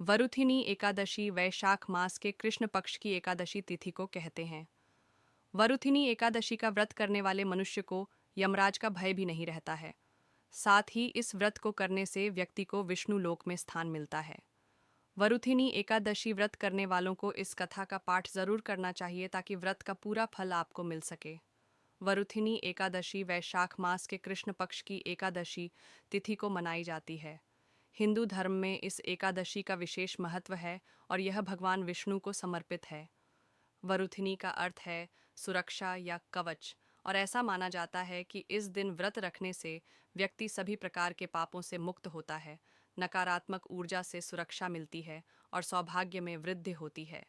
वरुथिनी एकादशी वैशाख मास के कृष्ण पक्ष की एकादशी तिथि को कहते हैं। वरुथिनी एकादशी का व्रत करने वाले मनुष्य को यमराज का भय भी नहीं रहता है। साथ ही इस व्रत को करने से व्यक्ति को विष्णु लोक में स्थान मिलता है। वरुथिनी एकादशी व्रत करने वालों को इस कथा का पाठ जरूर करना चाहिए ताकि व्रत का पूरा फल आपको मिल सके। वरुथिनी एकादशी वैशाख मास के कृष्ण पक्ष की एकादशी तिथि को मनाई जाती है। हिंदू धर्म में इस एकादशी का विशेष महत्व है और यह भगवान विष्णु को समर्पित है। वरुथिनी का अर्थ है सुरक्षा या कवच, और ऐसा माना जाता है कि इस दिन व्रत रखने से व्यक्ति सभी प्रकार के पापों से मुक्त होता है, नकारात्मक ऊर्जा से सुरक्षा मिलती है और सौभाग्य में वृद्धि होती है।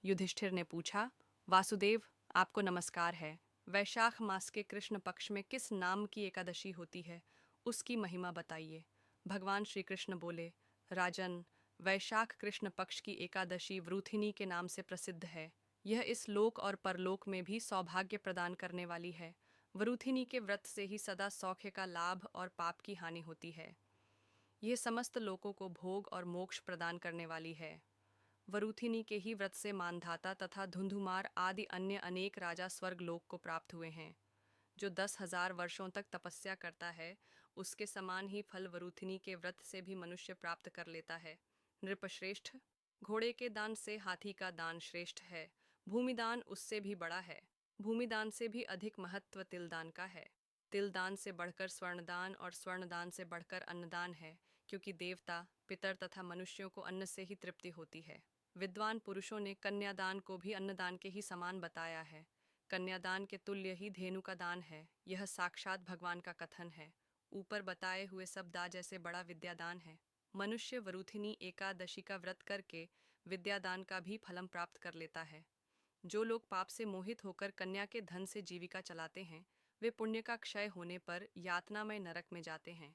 युधिष्ठिर ने पूछा, वासुदेव, आपको नमस्कार है। वैशाख मास के कृष्ण पक्ष में किस नाम की एकादशी होती है, उसकी महिमा बताइए। भगवान श्री कृष्ण बोले, राजन, वैशाख कृष्ण पक्ष की एकादशी वृथिनी के नाम से प्रसिद्ध है। यह इस लोक और परलोक में भी सौभाग्य प्रदान करने वाली है। वृथिनी के व्रत से ही सदा सौख्य का लाभ और पाप की हानि होती है। यह समस्त लोकों को भोग और मोक्ष प्रदान करने वाली है। वरुथिनी के ही व्रत से मानधाता तथा धुंधुमार आदि अन्य अनेक राजा स्वर्ग लोक को प्राप्त हुए हैं। जो 10,000 वर्षों तक तपस्या करता है, उसके समान ही फल वरुथिनी के व्रत से भी मनुष्य प्राप्त कर लेता है। नृपश्रेष्ठ, घोड़े के दान से हाथी का दान श्रेष्ठ है। भूमिदान उससे भी बड़ा है। भूमिदान से भी अधिक महत्व तिलदान का है। तिलदान से बढ़कर स्वर्णदान और स्वर्णदान से बढ़कर अन्नदान है, क्योंकि देवता, पितर तथा मनुष्यों को अन्न से ही तृप्ति होती है। विद्वान पुरुषों ने कन्यादान को भी अन्नदान के ही समान बताया है। कन्यादान के तुल्य ही धेनु का दान है। यह साक्षात भगवान का कथन है। ऊपर बताए हुए सब दान जैसे बड़ा विद्यादान है। मनुष्य वरुथिनी एकादशी का व्रत करके विद्यादान का भी फलम प्राप्त कर लेता है। जो लोग पाप से मोहित होकर कन्या के धन से जीविका चलाते हैं, वे पुण्य का क्षय होने पर यातनामय नरक में जाते हैं।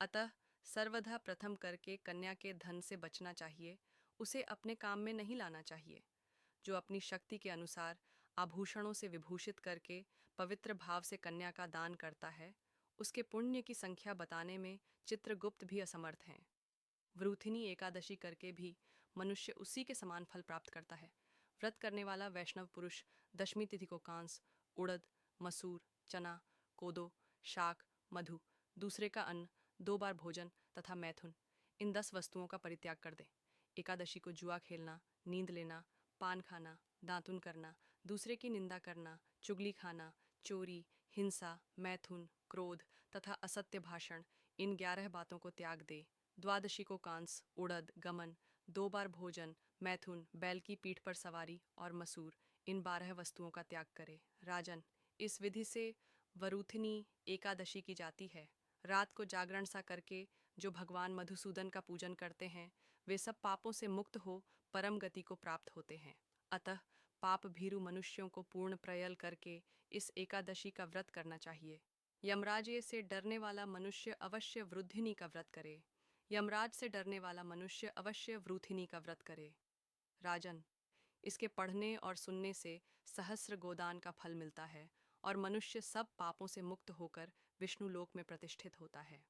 अतः सर्वथा प्रथम करके कन्या के धन से बचना चाहिए, उसे अपने काम में नहीं लाना चाहिए। जो अपनी शक्ति के अनुसार आभूषणों से विभूषित करके पवित्र भाव से कन्या का दान करता है, उसके पुण्य की संख्या बताने में चित्रगुप्त भी असमर्थ हैं। वृथिनी एकादशी करके भी मनुष्य उसी के समान फल प्राप्त करता है। व्रत करने वाला वैष्णव पुरुष दशमी तिथि को कांस, उड़द, मसूर, चना, कोदो, शाक, मधु, दूसरे का अन्न, 2 बार भोजन तथा मैथुन, इन 10 वस्तुओं का परित्याग कर दे। एकादशी को जुआ खेलना, नींद लेना, पान खाना, दातुन करना, दूसरे की निंदा करना, चुगली खाना, चोरी, हिंसा, मैथुन, क्रोध तथा असत्य भाषण, इन 11 बातों को त्याग दे। द्वादशी को कांस, उड़द, गमन, 2 बार भोजन, मैथुन, बैल की पीठ पर सवारी और मसूर, इन 12 वस्तुओं का त्याग करे। राजन, इस विधि से वरुथिनी एकादशी की जाती है। रात को जागरण सा करके जो भगवान मधुसूदन का पूजन करते हैं, वे सब पापों से मुक्त हो परम गति को प्राप्त होते हैं। अतः पाप भीरु मनुष्यों को पूर्ण प्रयल करके इस एकादशी का व्रत करना चाहिए। यमराज से डरने वाला मनुष्य अवश्य वृद्धिनी का व्रत करे। यमराज से डरने वाला मनुष्य अवश्य वृथिनी का व्रत करे। राजन, इसके पढ़ने और सुनने से सहस्र गोदान का फल मिलता है और मनुष्य सब पापों से मुक्त होकर विष्णु लोक में प्रतिष्ठित होता है।